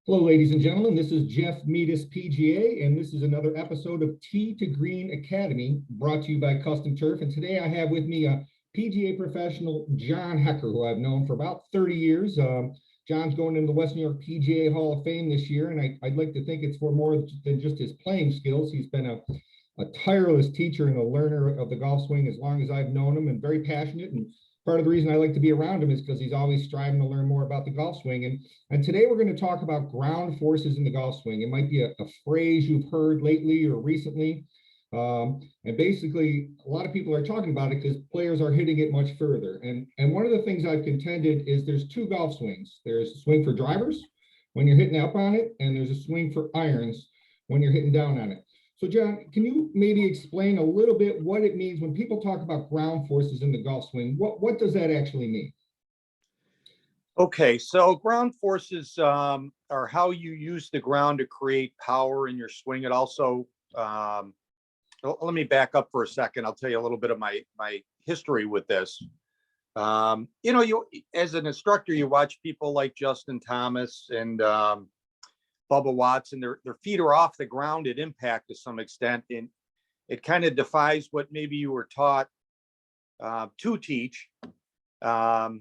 Hello, ladies and gentlemen. This is Jeff Mietus, PGA, and this is another episode of Tee to Green Academy, brought to you by Custom Turf. And today I have with me a PGA professional, Jon Hoecker, who I've known for about 30 years. Jon's going into the West New York PGA Hall of Fame this year, and I'd like to think it's for more than just his playing skills. He's been a tireless teacher and a learner of the golf swing as long as I've known him, and very passionate. And part of the reason I like to be around him is because he's always striving to learn more about the golf swing. And today we're going to talk about ground forces in the golf swing. It might be a phrase you've heard lately or recently. And basically, a lot of people are talking about it because players are hitting it much further. And one of the things I've contended is there's two golf swings. There's a swing for drivers when you're hitting up on it, and there's a swing for irons when you're hitting down on it. So, Jon, can you maybe explain a little bit what it means when people talk about ground forces in the golf swing? What does that actually mean? Okay, so ground forces are how you use the ground to create power in your swing. It also, let me back up for a second. I'll tell you a little bit of my history with this. You as an instructor, you watch people like Justin Thomas and Bubba Watson. Their feet are off the ground at impact to some extent, and it kind of defies what maybe you were taught to teach. As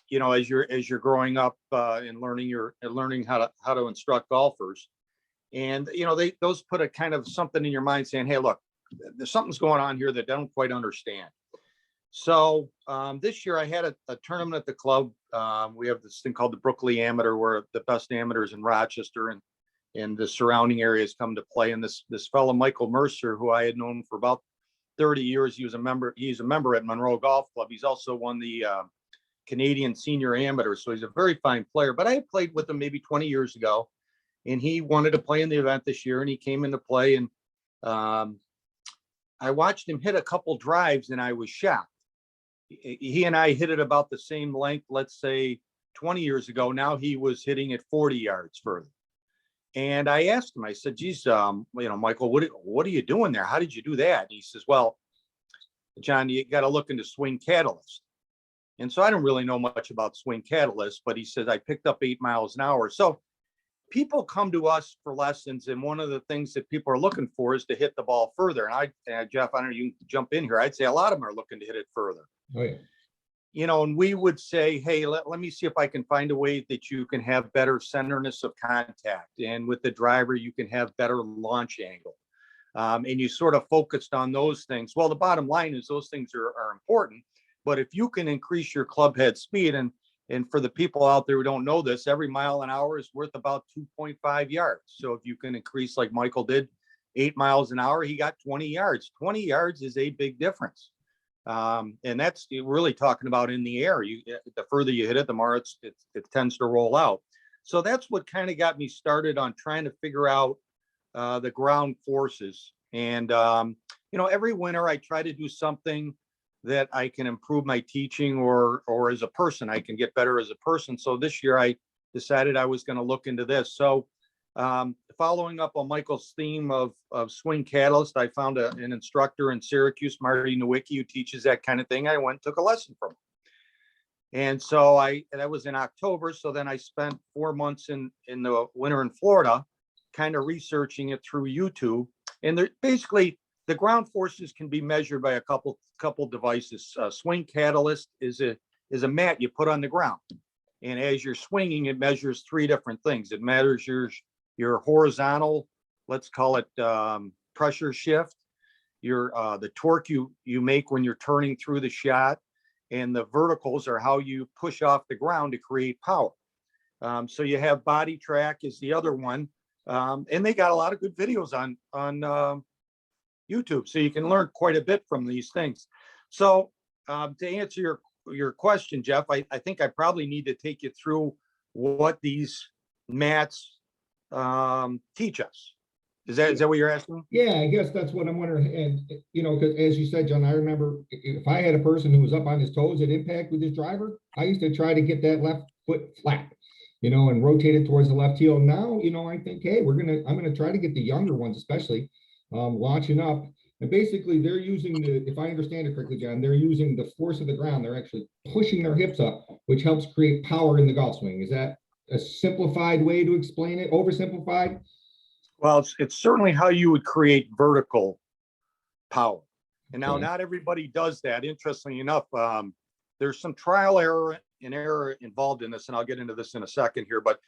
you're growing up and learning how to instruct golfers, and those put a kind of something in your mind saying, hey, look, there's something's going on here that I don't quite understand. So this year I had a tournament at the club. We have this thing called the Brooklyn Amateur, where the best amateurs in Rochester and the surrounding areas come to play. And this fellow, Michael Mercer, who I had known for about 30 years, he's a member at Monroe Golf Club. He's also won the Canadian Senior Amateur. So he's a very fine player. But I had played with him maybe 20 years ago, and he wanted to play in the event this year, and he came into play. And I watched him hit a couple drives, and I was shocked. He and I hit it about the same length, let's say 20 years ago. Now he was hitting it 40 yards further. And I asked him, I said, geez, Michael, what are you doing there? How did you do that? And he says, well, Jon, you got to look into swing catalyst. And so I don't really know much about swing catalyst, but he says, I picked up 8 miles an hour. So people come to us for lessons, and one of the things that people are looking for is to hit the ball further. And Jeff, I don't know, you can jump in here. I'd say a lot of them are looking to hit it further. Oh, yeah. And we would say, hey, let me see if I can find a way that you can have better centerness of contact. And with the driver, you can have better launch angle. And you sort of focused on those things. Well, the bottom line is those things are important. But if you can increase your club head speed, and for the people out there who don't know this, every mile an hour is worth about 2.5 yards. So if you can increase, like Michael did, 8 miles an hour, he got 20 yards. 20 yards is a big difference. And that's really talking about in the air. The further you hit it, the more it tends to roll out. So that's what kind of got me started on trying to figure out the ground forces. And, every winter I try to do something that I can improve my teaching or as a person, I can get better as a person. So this year I decided I was going to look into this. So following up on Michael's theme of swing catalyst, I found an instructor in Syracuse, Marty Nowicki, who teaches that kind of thing. I went and took a lesson from him. And so that was in October. So then I spent 4 months in the winter in Florida, kind of researching it through YouTube. And basically the ground forces can be measured by a couple devices. Swing catalyst is a mat you put on the ground. And as you're swinging, it measures 3 different things. It measures your horizontal, let's call it pressure shift, the torque you make when you're turning through the shot, and the verticals are how you push off the ground to create power. So you have body track is the other one, and they got a lot of good videos on YouTube, so you can learn quite a bit from these things. So to answer your question, Jeff, I think I probably need to take you through what these mats teach us. Is that what you're asking? Yeah, I guess that's what I'm wondering. And, because as you said, Jon, I remember if I had a person who was up on his toes at impact with his driver, I used to try to get that left foot flat, and rotate it towards the left heel. Now, I think, hey, I'm going to try to get the younger ones, especially launching up. And basically they're using if I understand it correctly, Jon, they're using the force of the ground. They're actually pushing their hips up, which helps create power in the golf swing. Is that a simplified way to explain it, oversimplified? Well, it's certainly how you would create vertical power. And now Okay. not everybody does that. Interestingly enough, there's some trial error and error involved in this, and I'll get into this in a second here. But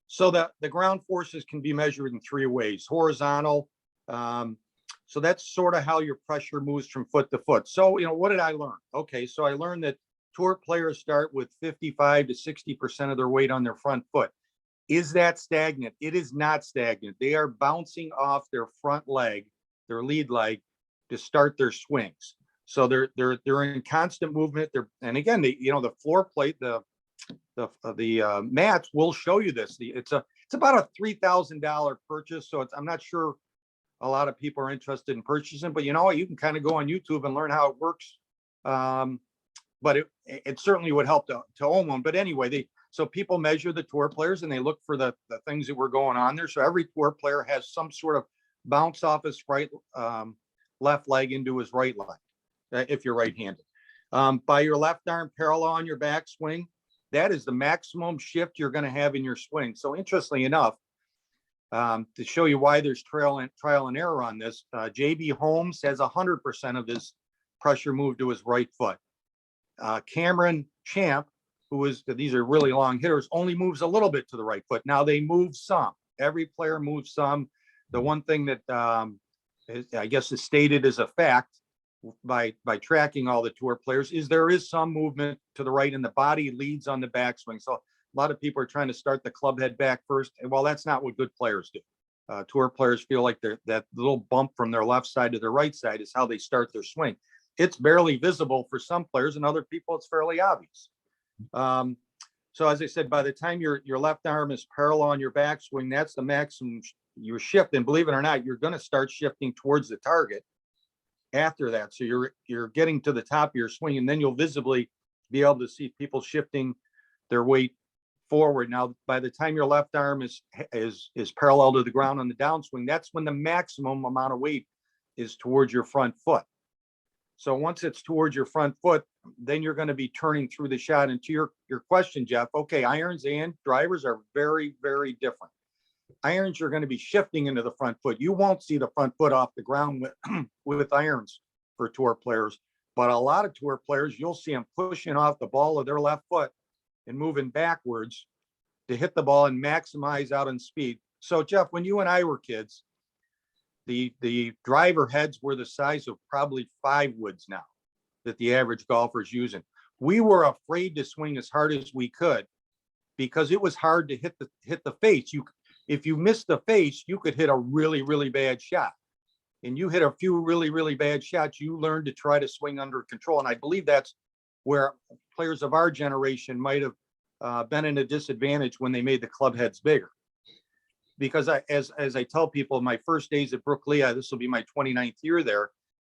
so that the ground forces can be measured in three ways: horizontal. So that's sort of how your pressure moves from foot to foot. So, what did I learn? Okay, so I learned that tour players start with 55 to 60% of their weight on their front foot. Is that stagnant? It is not stagnant. They are bouncing off their front leg, their lead leg, to start their swings. So they're in constant movement. And again, the floor plate, the mats will show you this. It's about a $3,000 purchase. So I'm not sure a lot of people are interested in purchasing, but you know what? You can kind of go on YouTube and learn how it works. But it certainly would help to own one. But anyway, so people measure the tour players and they look for the things that were going on there. So every tour player has some sort of bounce off his left leg into his right leg, if you're right-handed. By your left arm parallel on your backswing, that is the maximum shift you're going to have in your swing. So interestingly enough, to show you why there's trial and error on this, JB Holmes has 100% of his pressure moved to his right foot. Cameron Champ, these are really long hitters, only moves a little bit to the right foot. Now they move some. Every player moves some. The one thing that I guess is stated as a fact by tracking all the tour players is there is some movement to the right, and the body leads on the backswing. So a lot of people are trying to start the club head back first. And well, that's not what good players do. Tour players feel like that little bump from their left side to their right side is how they start their swing. It's barely visible for some players, and other people it's fairly obvious. So as I said, by the time your left arm is parallel on your backswing, that's the maximum you shift. And believe it or not, you're going to start shifting towards the target after that. So you're getting to the top of your swing, and then you'll visibly be able to see people shifting their weight forward. Now, by the time your left arm is parallel to the ground on the downswing, that's when the maximum amount of weight is towards your front foot. So once it's towards your front foot, then you're going to be turning through the shot. And to your question, Jeff, okay, irons and drivers are very, very different. Irons, you're going to be shifting into the front foot. You won't see the front foot off the ground with irons for tour players. But a lot of tour players, you'll see them pushing off the ball of their left foot and moving backwards to hit the ball and maximize out on speed. So, Jeff, when you and I were kids, the driver heads were the size of probably 5 woods now that the average golfer is using. We were afraid to swing as hard as we could because it was hard to hit the face. If you missed the face, you could hit a really, really bad shot. And you hit a few really, really bad shots, you learned to try to swing under control. And I believe that's where players of our generation might have been in a disadvantage when they made the club heads bigger. Because as I tell people, my first days at Brooklee, this will be my 29th year there.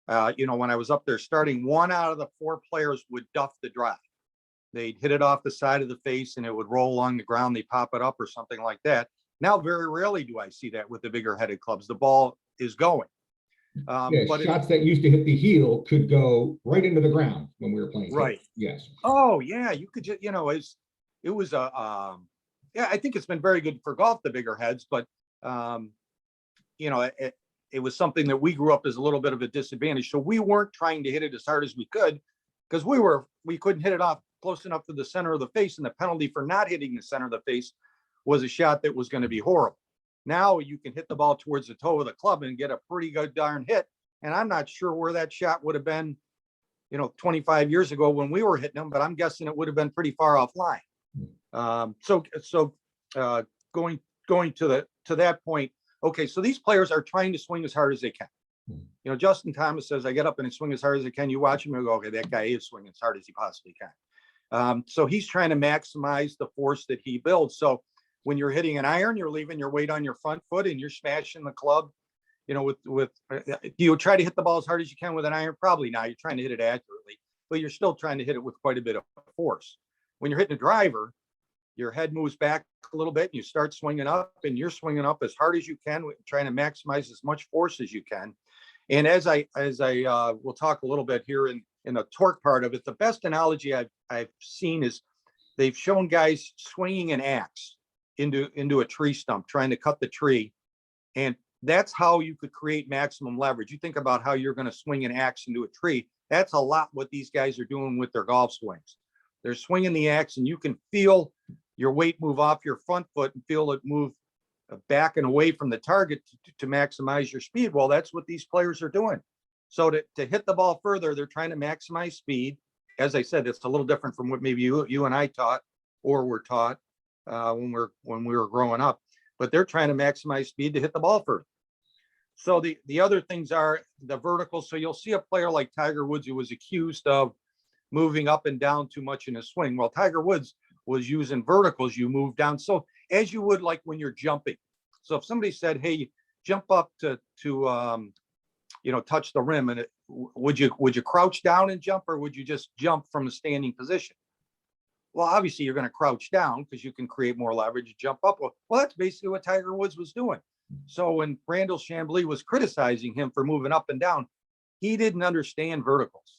When I was up there starting, 1 out of the 4 players would duff the drive. They'd hit it off the side of the face and it would roll along the ground. They pop it up or something like that. Now, very rarely do I see that with the bigger headed clubs. The ball is going. But shots that used to hit the heel could go right into the ground when we were playing. Right. Yes. Oh yeah. You could just, it was I think it's been very good for golf, the bigger heads, but it was something that we grew up as a little bit of a disadvantage. So we weren't trying to hit it as hard as we could because we couldn't hit it off close enough to the center of the face. And the penalty for not hitting the center of the face was a shot that was going to be horrible. Now you can hit the ball towards the toe of the club and get a pretty good darn hit. And I'm not sure where that shot would have been, 25 years ago when we were hitting them, but I'm guessing it would have been pretty far offline. Going to that point. Okay. So these players are trying to swing as hard as they can. Justin Thomas says, I get up and I swing as hard as I can. You watch him and go, okay, that guy is swinging as hard as he possibly can. So he's trying to maximize the force that he builds. So when you're hitting an iron, you're leaving your weight on your front foot and you're smashing the club, do you try to hit the ball as hard as you can with an iron? Probably not. You're trying to hit it accurately, but you're still trying to hit it with quite a bit of force. When you're hitting a driver, your head moves back a little bit and you start swinging up and you're swinging up as hard as you can, trying to maximize as much force as you can. And as I will talk a little bit here in the torque part of it, the best analogy I've seen is they've shown guys swinging an axe. into a tree stump, trying to cut the tree. And that's how you could create maximum leverage. You think about how you're going to swing an axe into a tree. That's a lot what these guys are doing with their golf swings. They're swinging the axe, and you can feel your weight move off your front foot and feel it move back and away from the target to maximize your speed. Well, that's what these players are doing. So to hit the ball further, they're trying to maximize speed. As I said, it's a little different from what maybe you and I taught or were taught when we were growing up. But they're trying to maximize speed to hit the ball further. So the other things are the vertical. So you'll see a player like Tiger Woods, who was accused of moving up and down too much in his swing. Well, Tiger Woods was using verticals. You move down. So as you would like when you're jumping. So if somebody said, hey, jump up to touch the rim, and would you crouch down and jump, or would you just jump from a standing position? Well, obviously you're going to crouch down because you can create more leverage, jump up. Well, that's basically what Tiger Woods was doing. So when Brandel Chambly was criticizing him for moving up and down, he didn't understand verticals.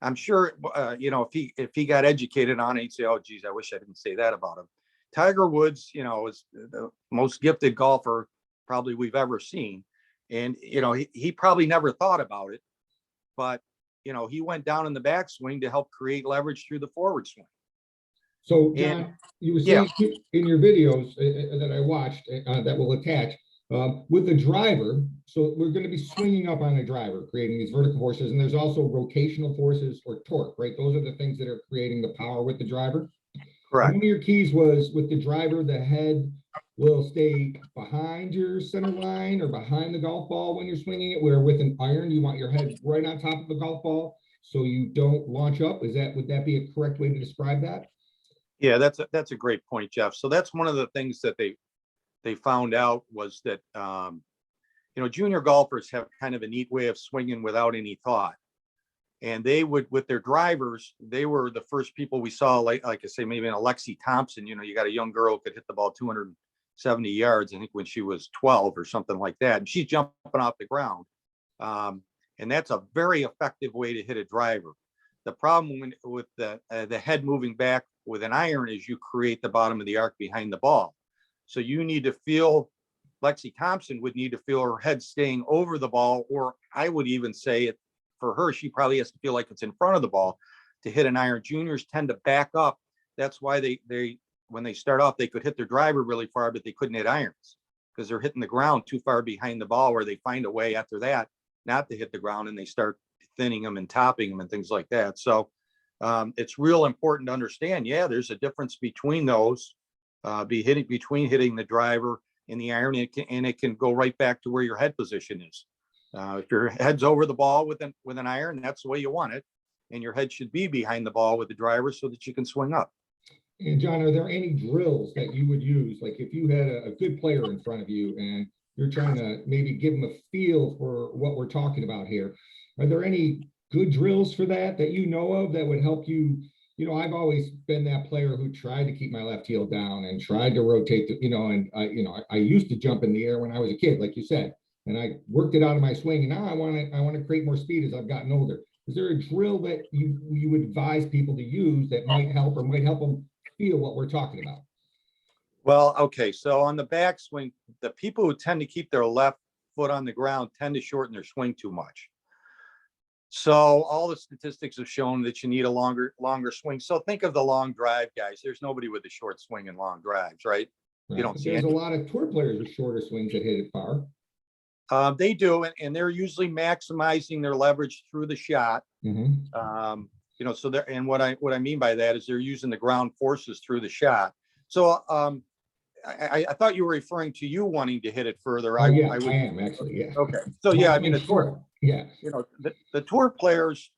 I'm sure, if he got educated on it, he'd say, oh, geez, I wish I didn't say that about him. Tiger Woods, is the most gifted golfer probably we've ever seen. And, he probably never thought about it, but, he went down in the backswing to help create leverage through the forward swing. So, John, you were saying in your videos that I watched that will attach with the driver. So we're going to be swinging up on the driver, creating these vertical forces. And there's also rotational forces or torque, right? Those are the things that are creating the power with the driver. Correct. One of your keys was with the driver, the head will stay behind your center line or behind the golf ball when you're swinging it, where with an iron, you want your head right on top of the golf ball so you don't launch up. Would that be a correct way to describe that? Yeah, that's a great point, Jeff. So that's one of the things that they found out was that, junior golfers have kind of a neat way of swinging without any thought. And they would, with their drivers, they were the first people we saw, like I say, maybe an Alexi Thompson, you got a young girl who could hit the ball 270 yards, I think when she was 12 or something like that. And she's jumping off the ground. And that's a very effective way to hit a driver. The problem with the head moving back with an iron is you create the bottom of the arc behind the ball. So you need to feel, Lexi Thompson would need to feel her head staying over the ball, or I would even say it for her, she probably has to feel like it's in front of the ball to hit an iron. Juniors tend to back up. That's why they when they start off, they could hit their driver really far, but they couldn't hit irons because they're hitting the ground too far behind the ball, where they find a way after that not to hit the ground, and they start thinning them and topping them and things like that. So it's real important to understand, there's a difference between those, between hitting the driver and the iron, and it can go right back to where your head position is. If your head's over the ball with an iron, that's the way you want it. And your head should be behind the ball with the driver so that you can swing up. And John, are there any drills that you would use? Like if you had a good player in front of you and you're trying to maybe give them a feel for what we're talking about here, are there any good drills for that you know of that would help you? I've always been that player who tried to keep my left heel down and tried to rotate and I used to jump in the air when I was a kid, like you said, and I worked it out of my swing. And now I want to create more speed as I've gotten older. Is there a drill that you would advise people to use that might help them feel what we're talking about? Well, okay. So on the backswing, the people who tend to keep their left foot on the ground tend to shorten their swing too much. So all the statistics have shown that you need a longer swing. So think of the long drive guys. There's nobody with a short swing and long drives, right? You don't see there's a lot of tour players with shorter swings that hit it far. They do, and they're usually maximizing their leverage through the shot. Mm-hmm. So they're, and what I mean by that is they're using the ground forces through the shot. So I thought you were referring to you wanting to hit it further. I am actually, yeah. Okay. So I mean, the tour, the tour players,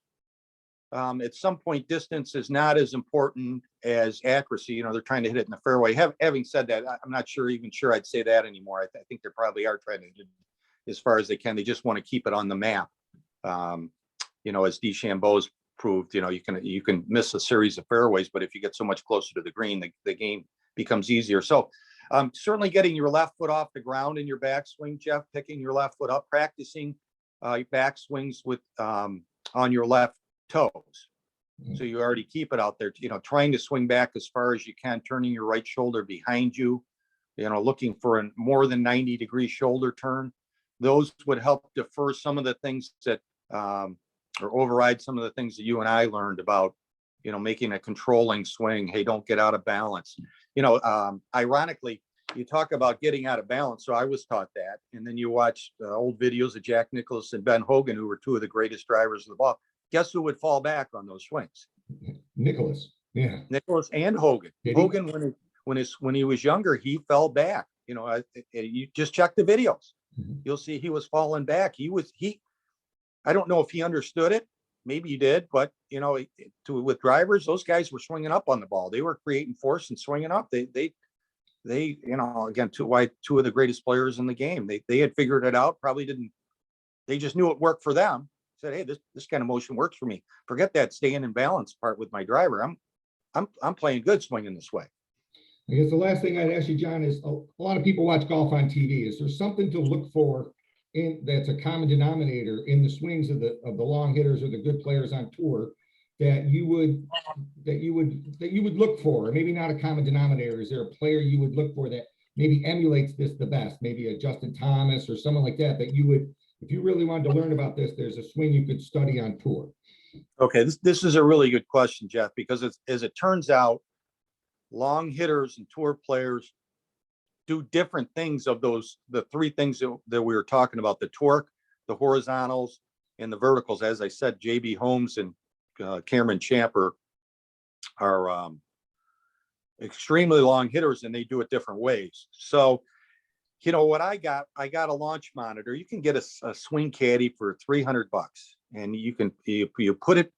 at some point, distance is not as important as accuracy. They're trying to hit it in the fairway. Having said that, I'm not sure I'd say that anymore. I think they probably are trying to hit it as far as they can. They just want to keep it on the map. As DeChambeau's proved, you can miss a series of fairways, but if you get so much closer to the green, the game becomes easier. So certainly getting your left foot off the ground in your backswing, Jeff, picking your left foot up, practicing backswings with on your left toes. So you already keep it out there, trying to swing back as far as you can, turning your right shoulder behind you. looking for a more than 90-degree shoulder turn. Those would help defer some of the things that, or override some of the things that you and I learned about, making a controlling swing. Hey, don't get out of balance. Ironically, you talk about getting out of balance. So I was taught that. And then you watch old videos of Jack Nicklaus and Ben Hogan, who were two of the greatest drivers of the ball. Guess who would fall back on those swings? Nicklaus. Yeah. Nicklaus and Hogan. Hogan, when he was younger, he fell back. You just check the videos. You'll see he was falling back. I don't know if he understood it. Maybe he did, but with drivers, those guys were swinging up on the ball. They were creating force and swinging up. They again, two of the greatest players in the game. They had figured it out. Probably didn't. They just knew it worked for them. Said, hey, this kind of motion works for me. Forget that staying in balance part with my driver. I'm playing good swinging this way. I guess the last thing I'd ask you, John, is a lot of people watch golf on TV. Is there something to look for that's a common denominator in the swings of the long hitters or the good players on tour that you would look for? Or maybe not a common denominator. Is there a player you would look for that maybe emulates this the best? Maybe a Justin Thomas or someone like that you would, if you really wanted to learn about this, there's a swing you could study on tour. Okay, this is a really good question, Jeff, because as it turns out, long hitters and tour players do different things of the three things that we were talking about: the torque, the horizontals, and the verticals. As I said, JB Holmes and Cameron Champ are extremely long hitters, and they do it different ways. So, what I got a launch monitor. You can get a swing caddy for $300, and you put it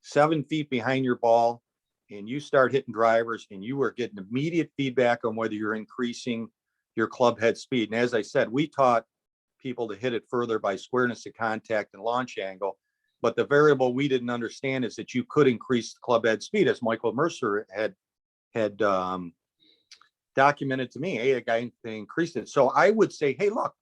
7 feet behind your ball, and you start hitting drivers, and you are getting immediate feedback on whether you're increasing your club head speed. And as I said, we taught people to hit it further by squareness of contact and launch angle. But the variable we didn't understand is that you could increase the club head speed, as Michael Mercer had documented to me. Hey, a guy increased it. So I would say, hey, look,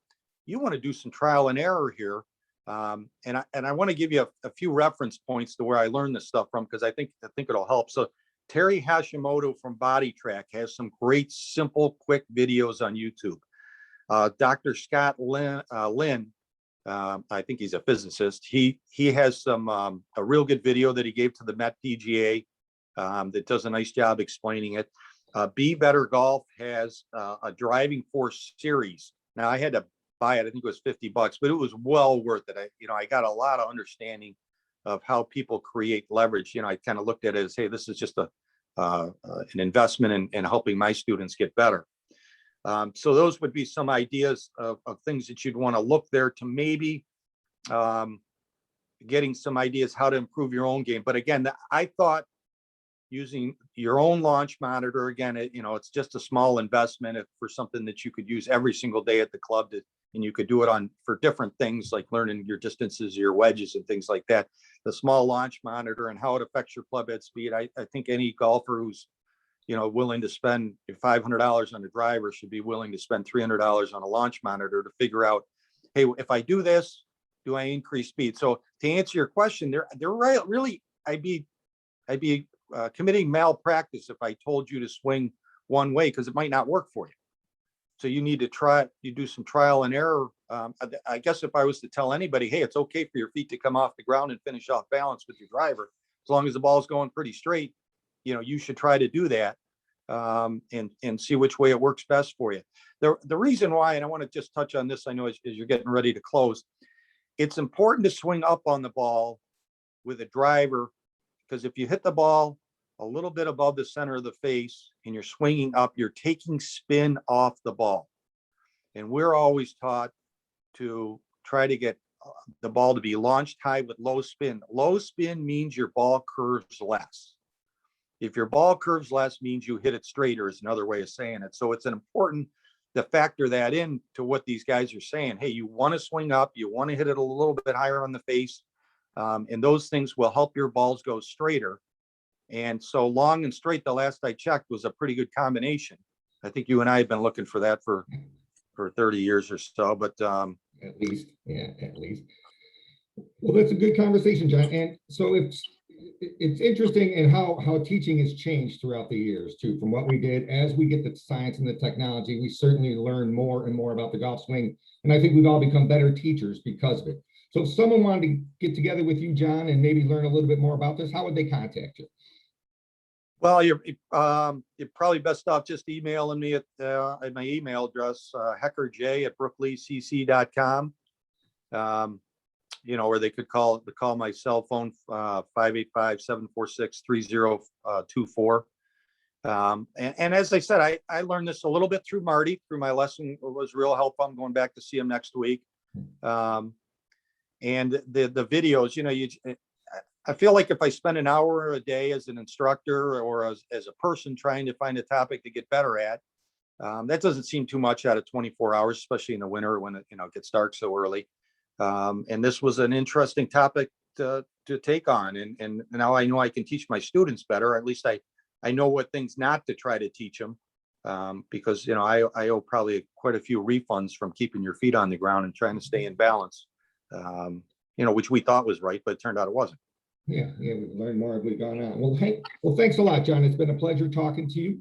you want to do some trial and error here. And I want to give you a few reference points to where I learned this stuff from, because I think it'll help. So Terry Hashimoto from Body Track has some great, simple, quick videos on YouTube. Dr. Scott Lynn, I think he's a physicist. He has some a real good video that he gave to the Met PGA that does a nice job explaining it. Be Better Golf has a driving force series. Now I had to buy it. I think it was $50, but it was well worth it. I got a lot of understanding of how people create leverage. I kind of looked at it as, hey, this is just an investment in helping my students get better. So those would be some ideas of things that you'd want to look there to maybe getting some ideas how to improve your own game. But again, I thought using your own launch monitor, again, it's just a small investment for something that you could use every single day at the club and you could do it for different things like learning your distances, your wedges and things like that. The small launch monitor and how it affects your club head speed. I think any golfer who's, willing to spend $500 on a driver should be willing to spend $300 on a launch monitor to figure out, hey, if I do this, do I increase speed? So to answer your question, they're really, I'd be committing malpractice if I told you to swing one way, because it might not work for you. So you need to do some trial and error. I guess if I was to tell anybody, hey, it's okay for your feet to come off the ground and finish off balance with your driver, as long as the ball's going pretty straight, you should try to do that and see which way it works best for you. The reason why, and I want to just touch on this, I know as you're getting ready to close, it's important to swing up on the ball with a driver, because if you hit the ball a little bit above the center of the face and you're swinging up, you're taking spin off the ball. And we're always taught to try to get the ball to be launched high with low spin. Low spin means your ball curves less. If your ball curves less, means you hit it straighter, is another way of saying it. So it's important to factor that in to what these guys are saying. Hey, you want to swing up, you want to hit it a little bit higher on the face, and those things will help your balls go straighter. And so long and straight, the last I checked, was a pretty good combination. I think you and I have been looking for that for 30 years or so, but at least. Well, that's a good conversation, John. And so It's interesting in how teaching has changed throughout the years too, from what we did. As we get the science and the technology, we certainly learn more and more about the golf swing. And I think we've all become better teachers because of it. So if someone wanted to get together with you, John, and maybe learn a little bit more about this, how would they contact you? Well, you're probably best off just emailing me at my email address, heckerj@brookleecc.com. Or they could call my cell phone, 585-746-3024. And as I said, I learned this a little bit through Marty, through my lesson. It was real helpful. I'm going back to see him next week. And the videos, I feel like if I spend an hour a day as an instructor or as a person trying to find a topic to get better at, that doesn't seem too much out of 24 hours, especially in the winter when it gets dark so early. And this was an interesting topic to take on. And now I know I can teach my students better. Or at least I know what things not to try to teach them, because, I owe probably quite a few refunds from keeping your feet on the ground and trying to stay in balance, which we thought was right, but it turned out it wasn't. Yeah, we've learned more as we've gone on. Well, hey, thanks a lot, John. It's been a pleasure talking to you.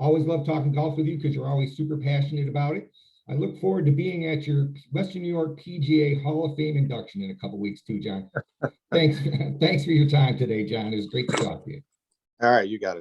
Always love talking golf with you because you're always super passionate about it. I look forward to being at your Western New York PGA Hall of Fame induction in a couple weeks too, John. Thanks for your time today, John. It was great to talk to you. All right, you got it.